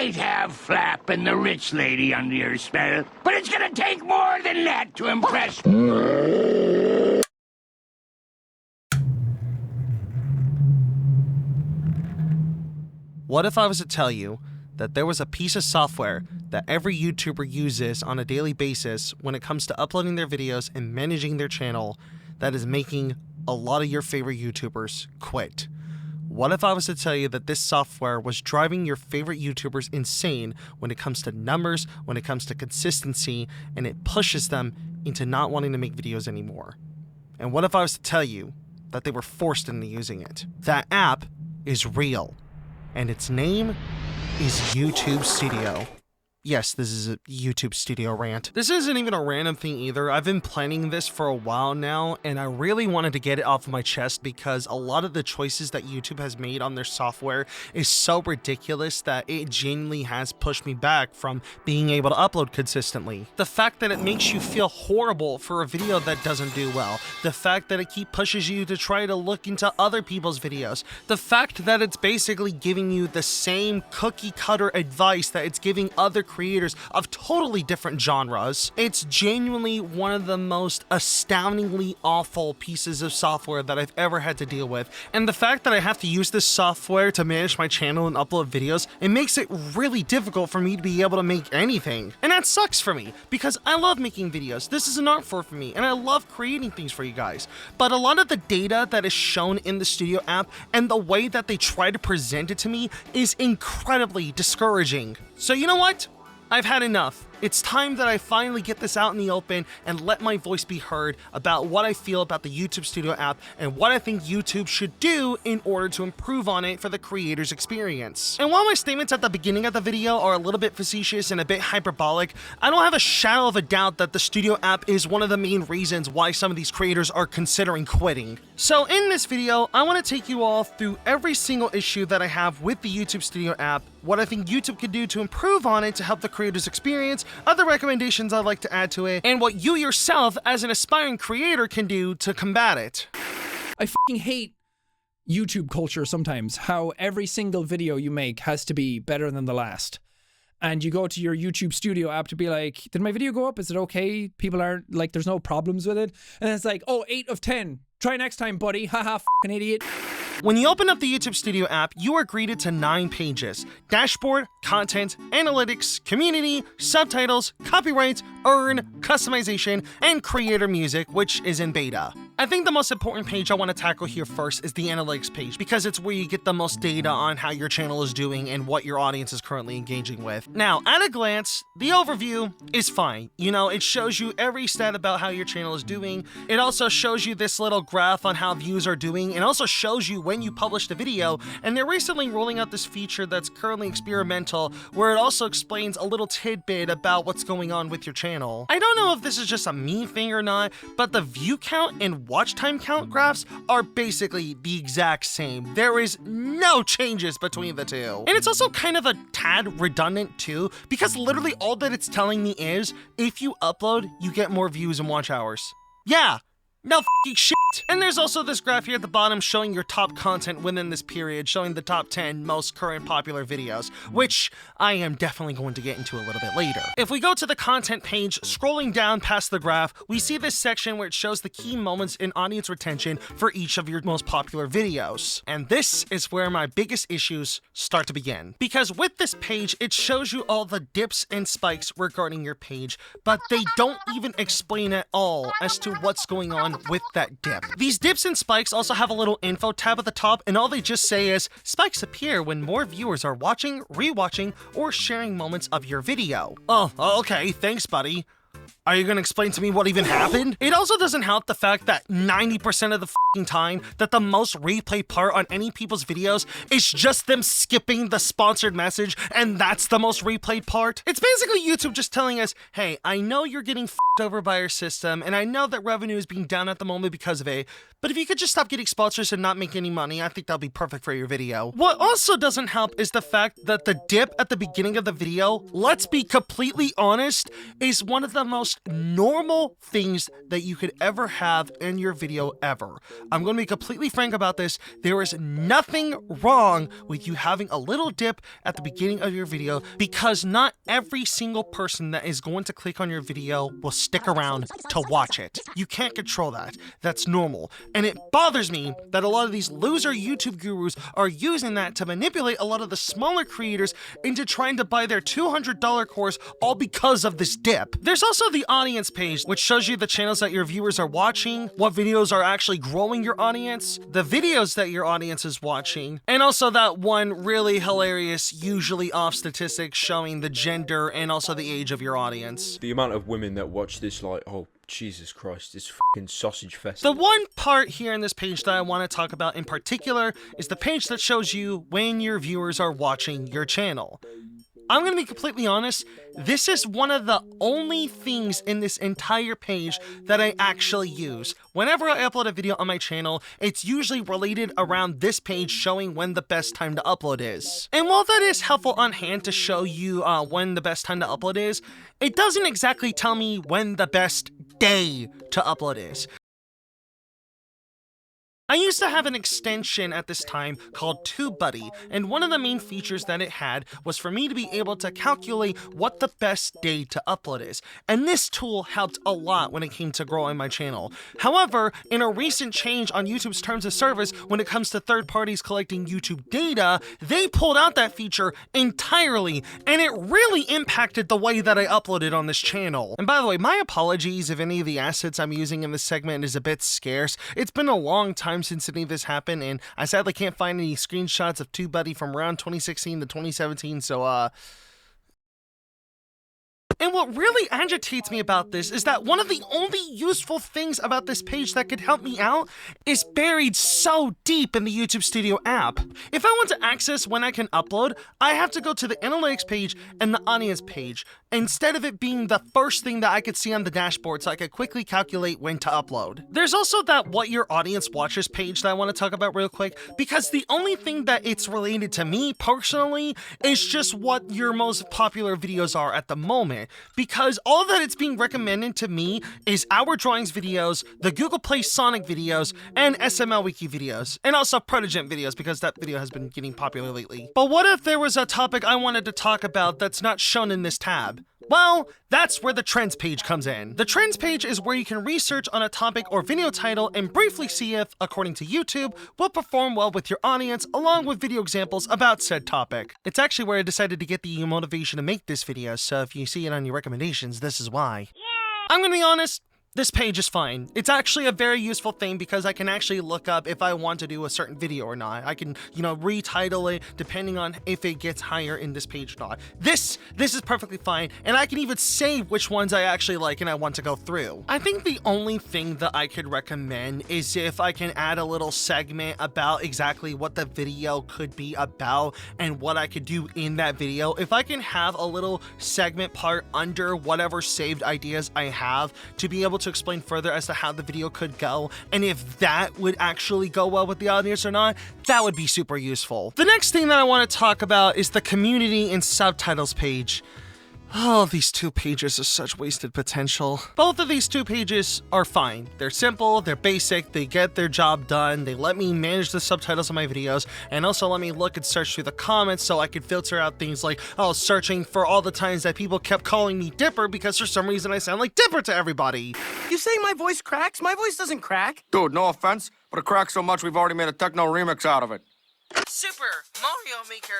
might have Flap and the rich lady under your spell, but it's gonna take more than that to impress. What if I was to tell you that there was a piece of software that every YouTuber uses on a daily basis when it comes to uploading their videos and managing their channel that is making a lot of your favorite YouTubers quit? What if I was to tell you that this software was driving your favorite YouTubers insane when it comes to numbers, when it comes to consistency, and it pushes them into not wanting to make videos anymore? And what if I was to tell you that they were forced into using it? That app is real, and its name is YouTube Studio. Yes, this is a YouTube Studio rant. This isn't even a random thing either. I've been planning this for a while now, and I really wanted to get it off of my chest because a lot of the choices that YouTube has made on their software is so ridiculous that it genuinely has pushed me back from being able to upload consistently. The fact that it makes you feel horrible for a video that doesn't do well. The fact that it pushes you to try to look into other people's videos. The fact that it's basically giving you the same cookie cutter advice that it's giving other creators of totally different genres. It's genuinely one of the most astoundingly awful pieces of software that I've ever had to deal with. And the fact that I have to use this software to manage my channel and upload videos, it makes it really difficult for me to be able to make anything. And that sucks for me because I love making videos. This is an art form for me and I love creating things for you guys. But a lot of the data that is shown in the Studio app and the way that they try to present it to me is incredibly discouraging. So you know what? I've had enough. It's time that I finally get this out in the open and let my voice be heard about what I feel about the YouTube Studio app and what I think YouTube should do in order to improve on it for the creator's experience. And while my statements at the beginning of the video are a little bit facetious and a bit hyperbolic, I don't have a shadow of a doubt that the Studio app is one of the main reasons why some of these creators are considering quitting. So in this video, I want to take you all through every single issue that I have with the YouTube Studio app, what I think YouTube could do to improve on it to help the creator's experience, other recommendations I'd like to add to it, and what you yourself as an aspiring creator can do to combat it. I fucking hate YouTube culture sometimes, how every single video you make has to be better than the last. And you go to your YouTube Studio app to be like, did my video go up? Is it okay? People aren't, like, there's no problems with it. And it's like, oh, 8 of 10. Try next time, buddy. Haha, fucking idiot. When you open up the YouTube Studio app, you are greeted to 9 pages: dashboard, content, analytics, community, subtitles, copyrights, earn, customization, and creator music, which is in beta. I think the most important page I want to tackle here first is the analytics page because it's where you get the most data on how your channel is doing and what your audience is currently engaging with. Now, at a glance, the overview is fine. You know, it shows you every stat about how your channel is doing. It also shows you this little graph on how views are doing and also shows you when you published a video, and they're recently rolling out this feature that's currently experimental where it also explains a little tidbit about what's going on with your channel. I don't know if this is just a me thing or not, but the view count and watch time count graphs are basically the exact same. There is no changes between the two. And it's also kind of a tad redundant too, because literally all that it's telling me is if you upload, you get more views and watch hours. Yeah. No f***ing shit. And there's also this graph here at the bottom showing your top content within this period, showing the top 10 most current popular videos, which I am definitely going to get into a little bit later. If we go to the content page, scrolling down past the graph, we see this section where it shows the key moments in audience retention for each of your most popular videos. And this is where my biggest issues start to begin. Because with this page, it shows you all the dips and spikes regarding your page, but they don't even explain at all as to what's going on with that dip. These dips and spikes also have a little info tab at the top, and all they just say is, spikes appear when more viewers are watching, rewatching, or sharing moments of your video. Oh, okay, thanks buddy. Are you gonna explain to me what even happened? It also doesn't help the fact that 90% of the f***ing time that the most replayed part on any people's videos is just them skipping the sponsored message, and that's the most replayed part. It's basically YouTube just telling us, hey, I know you're getting f***ed over by our system, and I know that revenue is being down at the moment because of it, but if you could just stop getting sponsors and not make any money, I think that'll be perfect for your video. What also doesn't help is the fact that the dip at the beginning of the video, let's be completely honest, is one of the most most normal things that you could ever have in your video ever. I'm going to be completely frank about this. There is nothing wrong with you having a little dip at the beginning of your video, because not every single person that is going to click on your video will stick around to watch it. You can't control that. That's normal. And it bothers me that a lot of these loser YouTube gurus are using that to manipulate a lot of the smaller creators into trying to buy their $200 course, all because of this dip. There's also the audience page, which shows you the channels that your viewers are watching, what videos are actually growing your audience, the videos that your audience is watching, and also that one really hilarious, usually off statistic showing the gender and also the age of your audience. The amount of women that watch this, like, oh, Jesus Christ, this fucking sausage fest. The one part here in this page that I want to talk about in particular is the page that shows you when your viewers are watching your channel. I'm going to be completely honest, this is one of the only things in this entire page that I actually use. Whenever I upload a video on my channel, it's usually related around this page showing when the best time to upload is. And while that is helpful on hand to show you when the best time to upload is, it doesn't exactly tell me when the best day to upload is. I used to have an extension at this time called TubeBuddy, and one of the main features that it had was for me to be able to calculate what the best day to upload is, and this tool helped a lot when it came to growing my channel. However, in a recent change on YouTube's terms of service when it comes to third parties collecting YouTube data, they pulled out that feature entirely, and it really impacted the way that I uploaded on this channel. And by the way, my apologies if any of the assets I'm using in this segment is a bit scarce. It's been a long time since any of this happened, and I sadly can't find any screenshots of TubeBuddy from around 2016 to 2017, so And what really agitates me about this is that one of the only useful things about this page that could help me out is buried so deep in the YouTube Studio app. If I want to access when I can upload, I have to go to the analytics page and the audience page, instead of it being the first thing that I could see on the dashboard so I could quickly calculate when to upload. There's also that what your audience watches page that I want to talk about real quick, because the only thing that it's related to me personally is just what your most popular videos are at the moment. Because all that it's being recommended to me is Our Drawings videos, the Google Play Sonic videos, and SML Wiki videos, and also Protogent videos, because that video has been getting popular lately. But what if there was a topic I wanted to talk about that's not shown in this tab? Well, that's where the Trends page comes in. The Trends page is where you can research on a topic or video title and briefly see if, according to YouTube, will perform well with your audience, along with video examples about said topic. It's actually where I decided to get the motivation to make this video, so if you see it on your recommendations, this is why. I'm gonna be honest, this page is fine. It's actually a very useful thing because I can actually look up if I want to do a certain video or not. I can, retitle it depending on if it gets higher in this page or not. This is perfectly fine, and I can even save which ones I actually like and I want to go through. I think the only thing that I could recommend is if I can add a little segment about exactly what the video could be about and what I could do in that video. If I can have a little segment part under whatever saved ideas I have to be able to explain further as to how the video could go, and if that would actually go well with the audience or not, that would be super useful. The next thing that I want to talk about is the community and subtitles page. Oh, these two pages are such wasted potential. Both of these two pages are fine. They're simple, they're basic, they get their job done, they let me manage the subtitles of my videos, and also let me look and search through the comments so I could filter out things like, searching for all the times that people kept calling me Dipper because for some reason I sound like Dipper to everybody. You say my voice cracks? My voice doesn't crack. Dude, no offense, but it cracks so much we've already made a techno remix out of it. Super Mario Maker.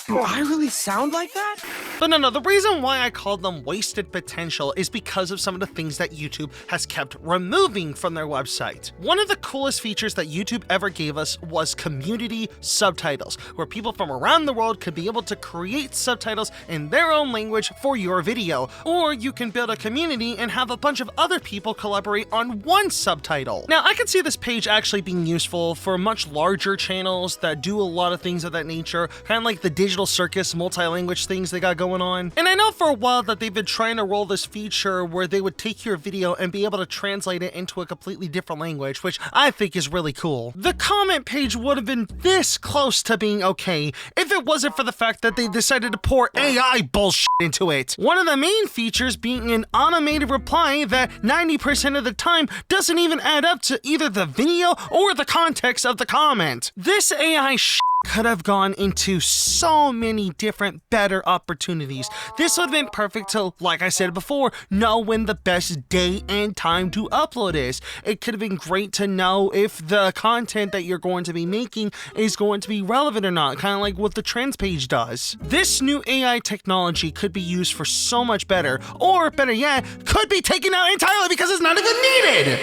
Do I really sound like that? But no, the reason why I called them wasted potential is because of some of the things that YouTube has kept removing from their website. One of the coolest features that YouTube ever gave us was community subtitles, where people from around the world could be able to create subtitles in their own language for your video. Or you can build a community and have a bunch of other people collaborate on one subtitle. Now, I can see this page actually being useful for much larger channels that do a lot of things of that nature, kind of like the Digital Circus multi-language things they got going going on. And I know for a while that they've been trying to roll this feature where they would take your video and be able to translate it into a completely different language, which I think is really cool. The comment page would have been this close to being okay if it wasn't for the fact that they decided to pour AI bullshit into it. One of the main features being an automated reply that 90% of the time doesn't even add up to either the video or the context of the comment. This AI could have gone into so many different better opportunities. This would have been perfect to, like I said before, know when the best day and time to upload is. It could have been great to know if the content that you're going to be making is going to be relevant or not, kind of like what the trends page does. This new AI technology could be used for so much better, or better yet, could be taken out entirely because it's not even needed.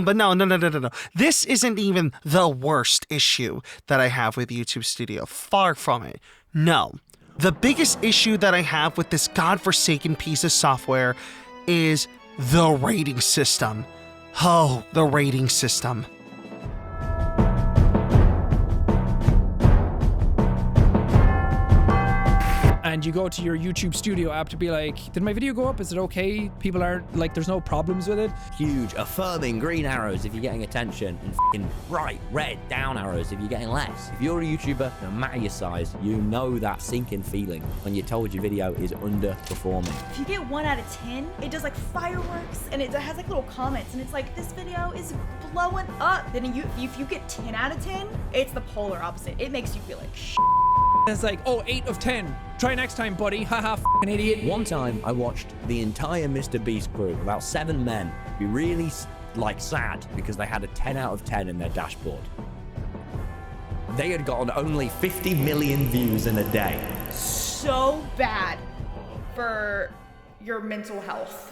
But no. This isn't even the worst issue that I have with YouTube Studio. Far from it. No. The biggest issue that I have with this godforsaken piece of software is the rating system. Oh, the rating system. And you go to your YouTube Studio app to be like, did my video go up? Is it okay? People aren't, like, there's no problems with it. Huge, affirming green arrows if you're getting attention, and f***ing bright red down arrows if you're getting less. If you're a YouTuber, no matter your size, you know that sinking feeling when you're told your video is underperforming. If you get 1 out of 10, it does like fireworks, and it has like little comments, and it's like, this video is blowing up. Then if you get 10 out of 10, it's the polar opposite. It makes you feel like shit. It's like, oh, 8 of 10. Try next time, buddy. Haha, f***ing idiot. One time, I watched the entire MrBeast crew, about 7 men, be really, like, sad because they had a 10 out of 10 in their dashboard. They had gotten only 50 million views in a day. So bad for your mental health.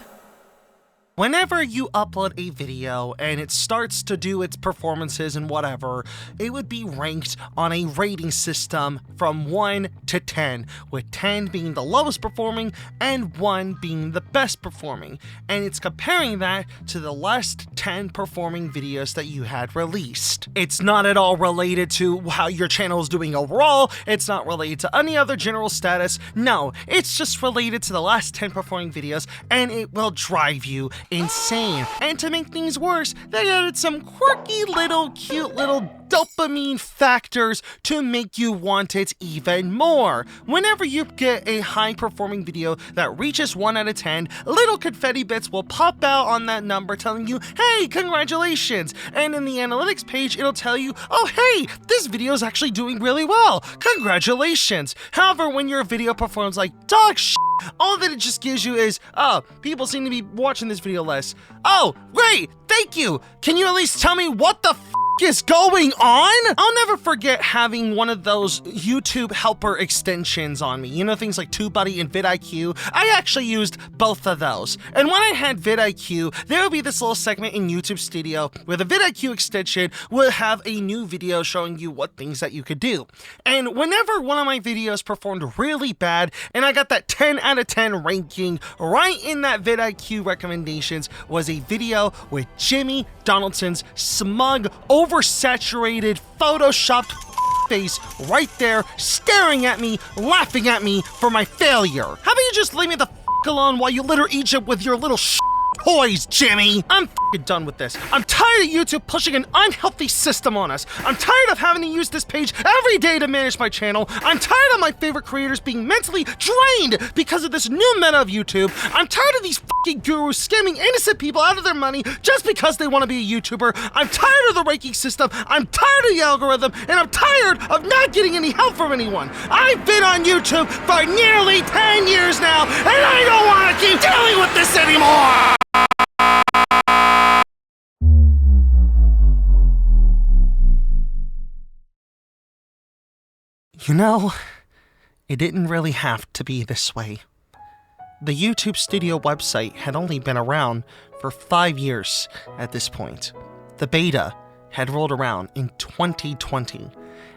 Whenever you upload a video and it starts to do its performances and whatever, it would be ranked on a rating system from 1 to 10, with 10 being the lowest performing and 1 being the best performing. And it's comparing that to the last 10 performing videos that you had released. It's not at all related to how your channel is doing overall. It's not related to any other general status. No, it's just related to the last 10 performing videos, and it will drive you insane. And to make things worse, they added some quirky little cute little dopamine factors to make you want it even more. Whenever you get a high performing video that reaches 1 out of 10, little confetti bits will pop out on that number telling you, hey, congratulations. And in the analytics page, it'll tell you, oh, hey, this video is actually doing really well. Congratulations. However, when your video performs like dog shit, all that it just gives you is, oh, people seem to be watching this video less. Oh, great, thank you. Can you at least tell me what the f is going on? I'll never forget having one of those YouTube helper extensions on me. You know, things like TubeBuddy and vidIQ. I actually used both of those. And when I had vidIQ, there would be this little segment in YouTube Studio where the vidIQ extension would have a new video showing you what things that you could do. And whenever one of my videos performed really bad and I got that 10 out of 10 ranking, right in that vidIQ recommendations was a video with Jimmy Donaldson's smug, oversaturated, photoshopped face right there, staring at me, laughing at me for my failure. How about you just leave me the f alone while you litter Egypt with your little toys, Jimmy? I'm f***ing done with this. I'm tired of YouTube pushing an unhealthy system on us. I'm tired of having to use this page every day to manage my channel. I'm tired of my favorite creators being mentally drained because of this new meta of YouTube. I'm tired of these f***ing gurus scamming innocent people out of their money just because they want to be a YouTuber. I'm tired of the ranking system. I'm tired of the algorithm, and I'm tired of not getting any help from anyone. I've been on YouTube for nearly 10 years now, and I don't want to keep dealing with this anymore! You know, it didn't really have to be this way. The YouTube Studio website had only been around for 5 years at this point. The beta had rolled around in 2020,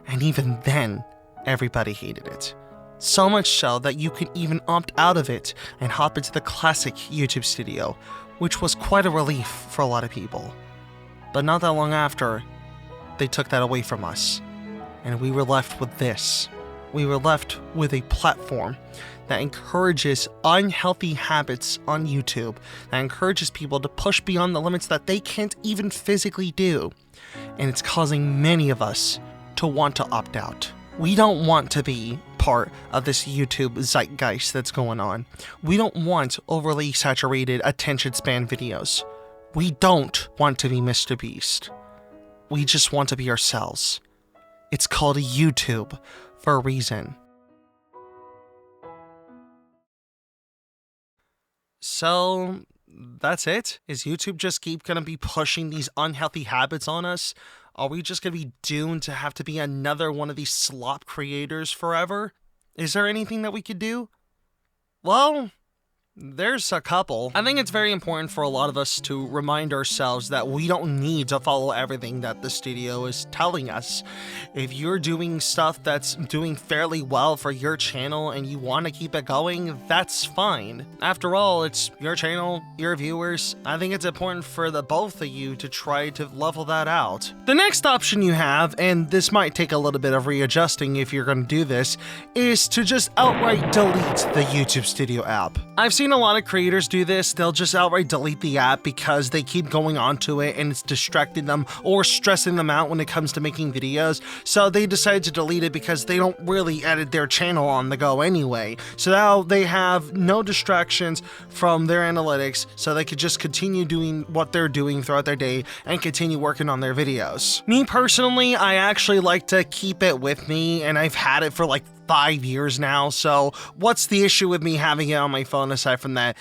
and even then, everybody hated it. So much so that you could even opt out of it and hop into the classic YouTube Studio, which was quite a relief for a lot of people. But not that long after, they took that away from us. And we were left with this, we were left with a platform that encourages unhealthy habits on YouTube, that encourages people to push beyond the limits that they can't even physically do. And it's causing many of us to want to opt out. We don't want to be part of this YouTube zeitgeist that's going on. We don't want overly saturated attention span videos. We don't want to be Mr. Beast. We just want to be ourselves. It's called YouTube for a reason. So, that's it? Is YouTube just gonna be pushing these unhealthy habits on us? Are we just gonna be doomed to have to be another one of these slop creators forever? Is there anything that we could do? Well, there's a couple. I think it's very important for a lot of us to remind ourselves that we don't need to follow everything that the studio is telling us. If you're doing stuff that's doing fairly well for your channel and you want to keep it going, that's fine. After all, it's your channel, your viewers. I think it's important for the both of you to try to level that out. The next option you have, and this might take a little bit of readjusting if you're going to do this, is to just outright delete the YouTube Studio app. I've seen a lot of creators do this. They'll just outright delete the app because they keep going onto it and it's distracting them or stressing them out when it comes to making videos. So they decide to delete it because they don't really edit their channel on the go anyway. So now they have no distractions from their analytics, so they could just continue doing what they're doing throughout their day and continue working on their videos. Me personally, I actually like to keep it with me, and I've had it for like 5 years now, so what's the issue with me having it on my phone aside from that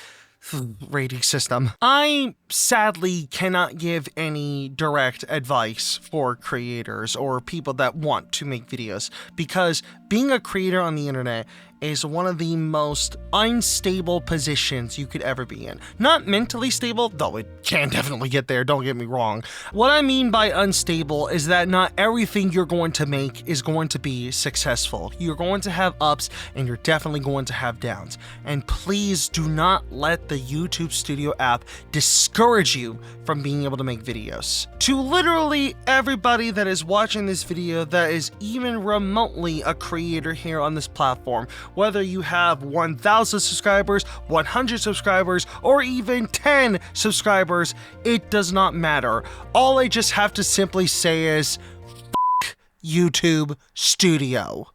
rating system? I sadly cannot give any direct advice for creators or people that want to make videos, because being a creator on the internet is one of the most unstable positions you could ever be in. Not mentally stable, though it can definitely get there, don't get me wrong. What I mean by unstable is that not everything you're going to make is going to be successful. You're going to have ups and you're definitely going to have downs. And please do not let the YouTube Studio app discourage you from being able to make videos. To literally everybody that is watching this video that is even remotely a creator here on this platform, whether you have 1,000 subscribers, 100 subscribers, or even 10 subscribers, it does not matter. All I just have to simply say is, f*** YouTube Studio.